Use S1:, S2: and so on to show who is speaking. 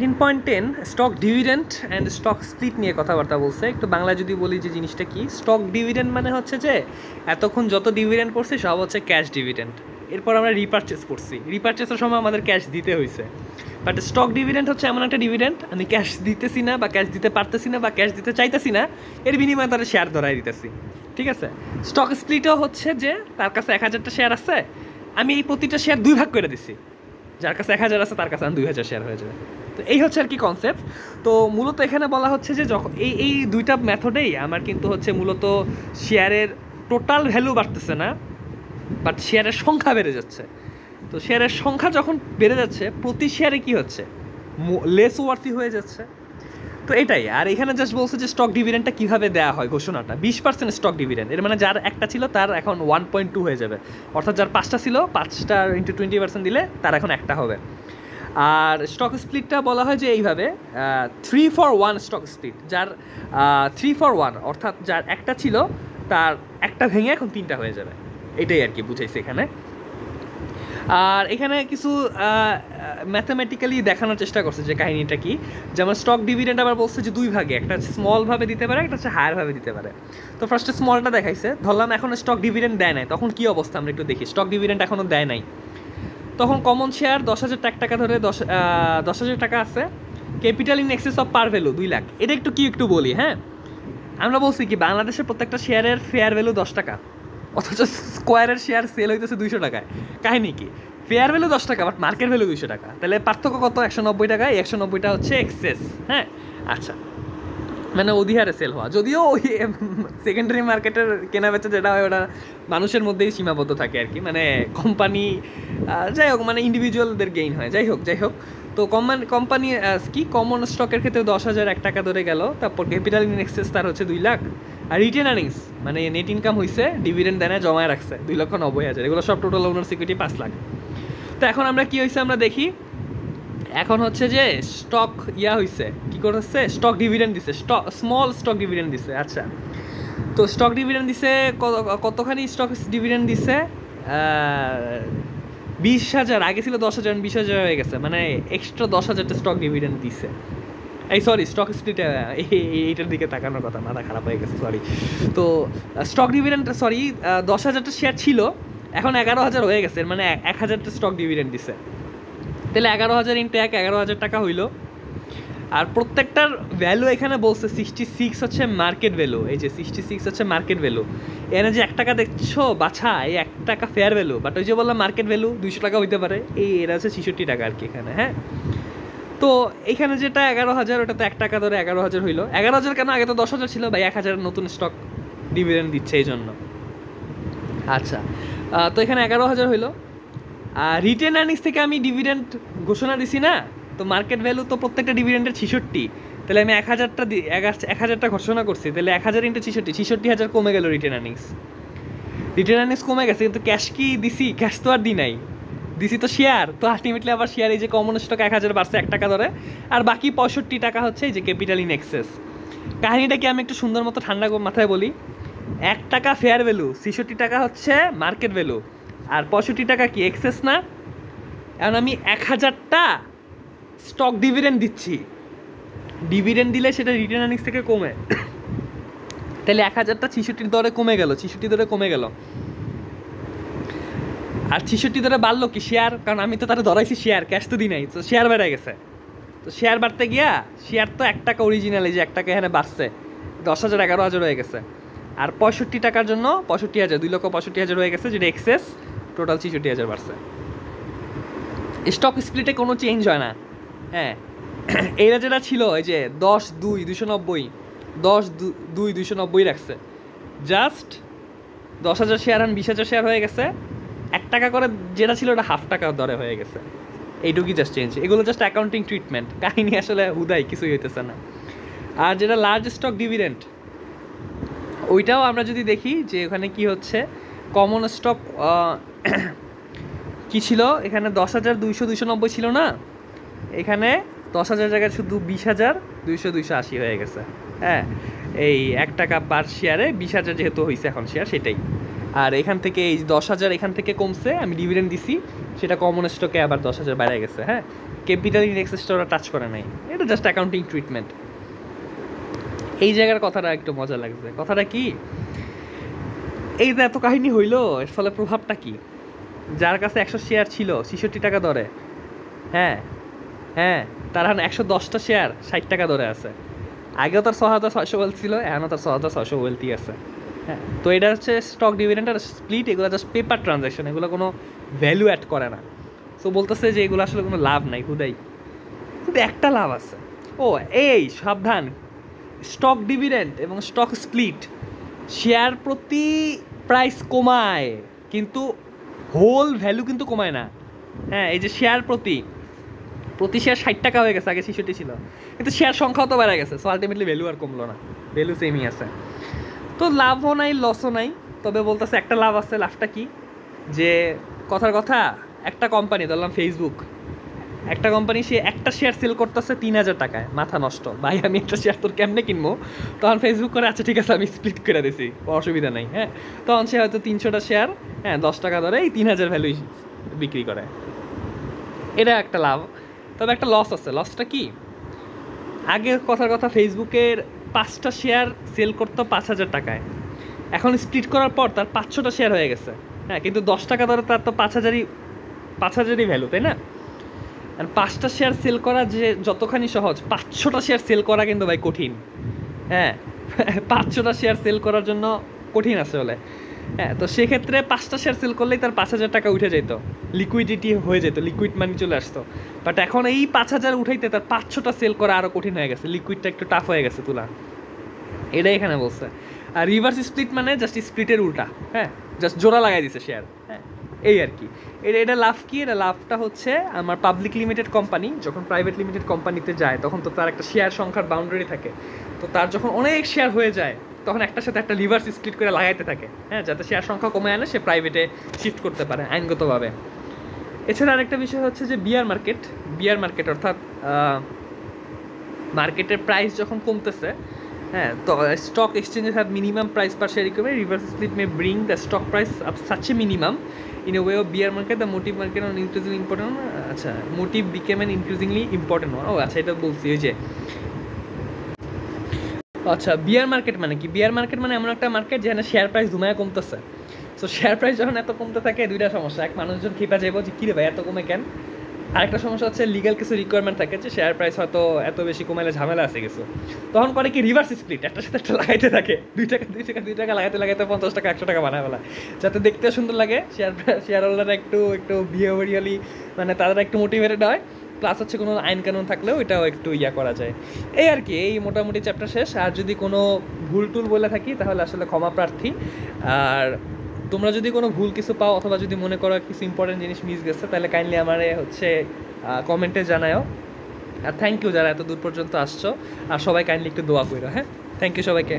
S1: 19.10 stock dividend and stock split নিয়ে কথাবার্তা বলছে। একটু বাংলা যদি বলি যে জিনিসটা কি, স্টক ডিভিডেন্ড মানে হচ্ছে যে এতক্ষণ যত ডিভিডেন্ড করছি সব হচ্ছে ক্যাশ ডিভিডেন্ড, এরপর আমরা রিপারচেস করছি, রিপারচেসের সময় আমাদের ক্যাশ দিতে হয়েছে। বাট স্টক ডিভিডেন্ড হচ্ছে এমন একটা ডিভিডেন্ড আমি ক্যাশ দিতেছি না বা ক্যাশ দিতে পারতেছি না বা ক্যাশ দিতে চাইতেছি না, এর বিনিময়ে তারা শেয়ার ধরাই দিতেছি। ঠিক আছে, স্টক স্প্লিটও হচ্ছে যে তার কাছে 1000টা শেয়ার আছে, আমি এই প্রতিটা শেয়ার 2 ভাগ করে দিছি, যার কাছে 1000 আছে তার কাছে 2000 শেয়ার হয়ে যাবে। তো এই হচ্ছে আর কি কনসেপ্ট। তো মূলত এখানে বলা হচ্ছে যে যখন এই দুইটা মেথডেই আমার কিন্তু হচ্ছে মূলত শেয়ারের টোটাল ভ্যালু বাড়তেছে না, বাট শেয়ারের সংখ্যা বেড়ে যাচ্ছে। তো শেয়ারের সংখ্যা যখন বেড়ে যাচ্ছে প্রতি শেয়ারে কি হচ্ছে, লেস ওয়ার্থি হয়ে যাচ্ছে। তো এটাই। আর এখানে জাস্ট বলছে যে স্টক ডিভিডেন্ডটা কীভাবে দেওয়া হয়, ঘোষণাটা 20% স্টক ডিভিডেন্ড, এর মানে যার একটা ছিল তার এখন 1.2 হয়ে যাবে, অর্থাৎ যার 5টা ছিল 5টা ইন্টু 20% দিলে তার এখন একটা হবে। আর স্টক স্প্লিটটা বলা হয় যে এইভাবে 3-for-1 স্টক স্প্লিট, যার 3-for-1 অর্থাৎ যার একটা ছিল তার একটা ভেঙে এখন 3টা হয়ে যাবে, এটাই আর কি বুঝাইছে এখানে। আর এখানে কিছু ম্যাথামেটিক্যালি দেখানোর চেষ্টা করছে যে কাহিনীটা কি, যেমন স্টক ডিভিডেন্ড আবার বলছে যে 2 ভাগে, একটা স্মলভাবে দিতে পারে, একটা হচ্ছে হায়ারভাবে দিতে পারে। তো ফার্স্টে স্মলটা দেখাইছে, ধরলাম এখন স্টক ডিভিডেন্ড দেয় নাই, তখন কী অবস্থা আমরা একটু দেখি। স্টক ডিভিডেন্ড এখনও দেয় নাই, তখন কমন শেয়ার 10,000 টাকা ধরে 10,000 টাকা আছে, capital in access of par value 2 lakh. এটা একটু বলি, হ্যাঁ, আমরা বলছি কি বাংলাদেশের প্রত্যেকটা শেয়ারের ফেয়ার ভ্যালু 10 টাকা, অথচ স্কোয়ারের শেয়ার সেল হইতেছে 200 টাকায়। কাহিনী কি, ফেয়ার ভ্যালু 10 টাকা বাট মার্কেট ভ্যালু 200 টাকা, তাহলে পার্থক্য কত? 190 টাকা। এই 190টা হচ্ছে এক্সেস। হ্যাঁ, আচ্ছা, মানে অধিহারে সেল হওয়া, যদিও ওই সেকেন্ডারি মার্কেটের কেনা বেচা যেটা হয় ওটা মানুষের মধ্যেই সীমাবদ্ধ থাকে আর কি, মানে কোম্পানি যাই হোক, মানে ইন্ডিভিজুয়ালদের গেইন হয়। যাই হোক, তো কোম্পানি কি কমন স্টকের ক্ষেত্রে 10,000 টাকা ধরে গেল, তারপর ক্যাপিটাল ইন এক্সেস তার হচ্ছে 2 লাখ, আর রিটেন আর্নিংস মানে নেট ইনকাম হয়েছে, ডিভিডেন্ড দেয় জমায় রাখছে 2,90,000, এগুলো সব টোটাল ওনার সিকিউরিটি 5 লাখ। তো এখন আমরা কি হয়েছে আমরা দেখি, এখন হচ্ছে যে স্টক হয়েছে, কী করছে, স্টক ডিভিডেন্ড দিছে, স্মল স্টক ডিভিডেন্ড দিছে। আচ্ছা, তো স্টক ডিভিডেন্ড দিছে কতখানি স্টক ডিভিডেন্ড দিছে? 20,000, আগে ছিল 10,000, 20,000 হয়ে গেছে, মানে এক্সট্রা 10,000টা স্টক ডিভিডেন্ড দিছে। সরি, স্টক স্প্লিট, এইটার দিকে তাকানোর কথা, মাথা খারাপ হয়ে গেছে, সরি। তো স্টক ডিভিডেন্ড, 10,000টা শেয়ার ছিল, এখন 11,000 হয়ে গেছে, মানে 1,000টা স্টক ডিভিডেন্ড দিছে, তাহলে 11,000 ইন্টু 1, 11,000 টাকা হইল। আর প্রত্যেকটার ভ্যালু এখানে বলছে 66 হচ্ছে মার্কেট ভ্যালু, এই যে 66 হচ্ছে মার্কেট ভ্যালু। এখানে যে 1 টাকা দেখছো বাছা, এই 1 টাকা ফেয়ার ভ্যালু, বাট ওই যে বললাম মার্কেট ভ্যালু 200 টাকা হইতে পারে, এটা হচ্ছে 66 টাকা আর কি এখানে। হ্যাঁ, তো এখানে যেটা 11,000, ওটা তো 1 টাকা ধরে 11,000 হইলো। 11,000 কেন, আগে তো 10,000 ছিল ভাই, 1,000 নতুন স্টক ডিভিডেন্ড দিচ্ছে এই জন্য। আচ্ছা, তো এখানে 11,000 হইলো। আর রিটেন আর্নিংস থেকে আমি ডিভিডেন্ড ঘোষণা দিছি না, তো মার্কেট ভ্যালু তো প্রত্যেকটা ডিভিডেন্ডের 66, তাহলে আমি 1,000টা ঘোষণা করছি, তাহলে 1,000 ইন্টু 66,000 কমে গেল রিটেন আর্নিংস কমে গেছে, কিন্তু ক্যাশ কি দিছি? ক্যাশ তো আর দিই নাই, দিছি তো শেয়ার। তো আলটিমেটলি আবার শেয়ার, এই যে কমন স্টক 1,000 বাড়ছে 1 টাকা ধরে, আর বাকি 65 টাকা হচ্ছে এই যে ক্যাপিটাল ইন এক্সেস। কাহিনীটা কি আমি একটু সুন্দর মতো ঠান্ডা মাথায় বলি, 1 টাকা ফেয়ার ভ্যালু, 66 টাকা হচ্ছে মার্কেট ভ্যালু, আর 65 টাকা কি এক্সেস না? এখন আমি 1,000টা স্টক ডিভিডেন্ড দিচ্ছি, ডিভিডেন্ড দিলে সেটা রিটেন আর্নিংস থেকে কমে, তাহলে 1,000টা 66 দরে কমে গেল, 66 দরে কমে গেল। আর 66 দরে বাড়লো কি? শেয়ার, কারণ আমি তো তারা ধরাইছি শেয়ার, ক্যাশ তো দিই নাই, তো শেয়ার বেড়ে গেছে। তো শেয়ার বাড়তে গিয়া শেয়ার তো 1 টাকা অরিজিনাল, এই যে 1 টাকা এখানে বাড়ছে, 10,000 11,000 হয়ে গেছে। আর 65 টাকার জন্য 65,000, 2,65,000 হয়ে গেছে, যেটা এক্সেস, টোটাল 66,000 বাড়ছে। স্টক স্প্লিটে কোনো চেঞ্জ হয় না। হ্যাঁ, এইটা যেটা ছিল এই যে 10-2 290, 10-2 290 রাখছে, জাস্ট 10,000 শেয়ার আর 20,000 শেয়ার হয়ে গেছে, 1 টাকা করে যেটা ছিল ওটা 1/2 টাকা দরে হয়ে গেছে, এইটুকুই জাস্ট চেঞ্জ। এগুলো জাস্ট অ্যাকাউন্টিং ট্রিটমেন্ট, কাহিনী আসলে হুদাই কিছুই হইতেছে না। আর যেটা লার্জ স্টক ডিভিডেন্ড, ওইটাও আমরা যদি দেখি যে ওখানে কি হচ্ছে, কমন স্টক কি ছিল এখানে, 10,000 200 290 ছিল না, এখানে 10,000 জায়গায় শুধু 20,000 200 280 হয়ে গেছে। হ্যাঁ, এই 1 টাকা পার শেয়ারে 20,000 যেহেতু হয়েছে এখন শেয়ার, সেটাই। আর এখান থেকে এই 10,000 এখান থেকে কমছে, আমি ডিভিডেন্ড দিছি, সেটা কমন স্টকে আবার 10,000 বেড়ে গেছে। হ্যাঁ, ক্যাপিটাল ইন্ডেক্সটা ওরা টাচ করে নাই, এটা জাস্ট অ্যাকাউন্টিং ট্রিটমেন্ট। এই জায়গার কথাটা একটু মজা লাগছে। কথাটা কি, এই যে এত কাহিনী হইলো, এর ফলে প্রভাবটা কি? যার কাছে 100 শেয়ার ছিল 66 টাকা দরে, হ্যাঁ হ্যাঁ, তার এখন 110টা শেয়ার 60 টাকা দরে আছে। আগেও তার 6,600 ওয়েলথ ছিল, এখনও তার 6,600 ওয়েলথই আছে। হ্যাঁ, তো এটা হচ্ছে স্টক ডিভিডেন্ড আর স্প্লিট, এগুলো জাস্ট পেপার ট্রানজ্যাকশন, এগুলো কোনো ভ্যালু অ্যাড করে না। সো বলতেছে যে এগুলো আসলে কোনো লাভ নাই, হুদাই। কিন্তু একটা লাভ আছে। ও এই সাবধান, স্টক ডিভিডেন্ড এবং স্টক স্প্লিট শেয়ার প্রতি প্রাইস কমায়, কিন্তু হোল ভ্যালু কিন্তু কমায় না। হ্যাঁ, এই যে শেয়ার প্রতি শেয়ার 60 টাকা হয়ে গেছে, আগে 66 ছিল, কিন্তু শেয়ার সংখ্যাও তো বেড়ে গেছে। সো আলটিমেটলি ভ্যালু আর কমলো না, ভ্যালু সেমই আছে। তো লাভও নাই লসও নাই, তবে বলতেছে একটা লাভ আছে। লাভটা কি, যে কথার কথা, একটা কোম্পানি ধরলাম ফেসবুক, একটা কোম্পানি সে একটা শেয়ার সেল করতেছে 3,000 টাকায়। মাথা নষ্ট ভাই, আমি একটা শেয়ার তোর কেমনে কিনবো? তখন ফেসবুক করে আচ্ছা ঠিক আছে আমি স্প্লিট করে দিছি, অসুবিধা নেই। হ্যাঁ, তখন সে হয়তো 300টা শেয়ার, হ্যাঁ 10 টাকা ধরে এই 3,000 ভ্যালু বিক্রি করে। এটা একটা লাভ। তবে একটা লস আছে। লসটা কি, আগের কথার কথা ফেসবুকের 5টা শেয়ার সেল করতো 5,000 টাকায়, এখন স্প্লিট করার পর তার 500টা শেয়ার হয়ে গেছে। হ্যাঁ, কিন্তু 10 টাকা ধরে তার তো 5,000ই ভ্যালু, তাই না? আর 5টা শেয়ার সেল করা যে যতখানি সহজ, 500টা শেয়ার সেল করা কিন্তু ভাই কঠিন। হ্যাঁ, 500টা শেয়ার সেল করার জন্য কঠিন আছে বলে। হ্যাঁ, তো সেক্ষেত্রে 5টা শেয়ার সেল করলেই তার 5,000 টাকা উঠে যেত, লিকুইডিটি হয়ে যেত, লিকুইড মানি চলে আসতো। বাট এখন এই 5,000 উঠাইতে তার 500টা সেল করা আরও কঠিন হয়ে গেছে, লিকুইডটা একটু টাফ হয়ে গেছে তোলা। এটাই এখানে বলছে। আর রিভার্স স্প্লিট মানে জাস্ট স্প্লিটের উল্টা। হ্যাঁ, জাস্ট জোড়া লাগাই দিছে শেয়ার। হ্যাঁ, এই আর কি। এটা লাভ কি, এটা লাভটা হচ্ছে আমার পাবলিক লিমিটেড কোম্পানি যখন প্রাইভেট লিমিটেড কোম্পানিতে যায়, তখন তো তার একটা শেয়ার সংখ্যার বাউন্ডারি থাকে। তো তার যখন অনেক শেয়ার হয়ে যায়, তখন একটার সাথে একটা রিভার্স স্প্লিট করে লাগাইতে থাকে। হ্যাঁ, যাতে শেয়ার সংখ্যা কমে আনে, সে প্রাইভেটে শিফট করতে পারে আইনগতভাবে। এছাড়া আরেকটা বিষয় হচ্ছে যে বিয়ার মার্কেট অর্থাৎ মার্কেটের প্রাইস যখন কমতেছে, হ্যাঁ, তো stock exchanges have minimum price per share recovery, reverse split may bring the stock price up such a minimum in a way of bear market the motive market on increasing important. আচ্ছা, motive became an increasingly important one. ও আচ্ছা, এটা বলছি ওই যে, আচ্ছা বিয়ার market মানে কি? বিয়ার মার্কেট মানে এমন একটা মার্কেট যেখানে শেয়ার প্রাইস ধুমায় কমতেছে। সো শেয়ার প্রাইস যখন এত কমতে থাকে, দুইটা সমস্যা। এক, মানুষজন খেপে যাবো যে কী রে ভাই এত কমে কেন। আরেকটা সমস্যা হচ্ছে লিগ্যাল কিছু রিকোয়ারমেন্ট থাকে যে শেয়ার প্রাইস হয়তো এত বেশি কমাইলে ঝামেলা আছে কিছু। তখন করে কি, রিভার্স স্প্লিট, একটার সাথে একটা লাগাইতে থাকে, 2 টাকা লাগাইতে 50 টাকা 100 টাকা বানায় ফেলা, যাতে দেখতে সুন্দর লাগে। শেয়ার হোল্ডাররা একটু বিহেভিয়ারালি মানে তারা একটু মোটিভেটেড হয়, প্লাস হচ্ছে কোনো আইন কানুন থাকলেও এটাও একটু করা যায়। এই আর কি, এই মোটামুটি চ্যাপ্টার শেষ। আর যদি কোনো ভুল টুল বলে থাকি তাহলে আসলে ক্ষমা প্রার্থী। আর তোমরা যদি কোনো ভুল কিছু পাও অথবা যদি মনে করো কিছু ইম্পর্টেন্ট জিনিস মিস গেছে, তাহলে কাইন্ডলি আমারে হচ্ছে কমেন্টে জানাও। আর থ্যাংক ইউ যারা এত দূর পর্যন্ত আসছো, আর সবাই কাইন্ডলি একটু দোয়া করো। হ্যাঁ, থ্যাংক ইউ সবাইকে।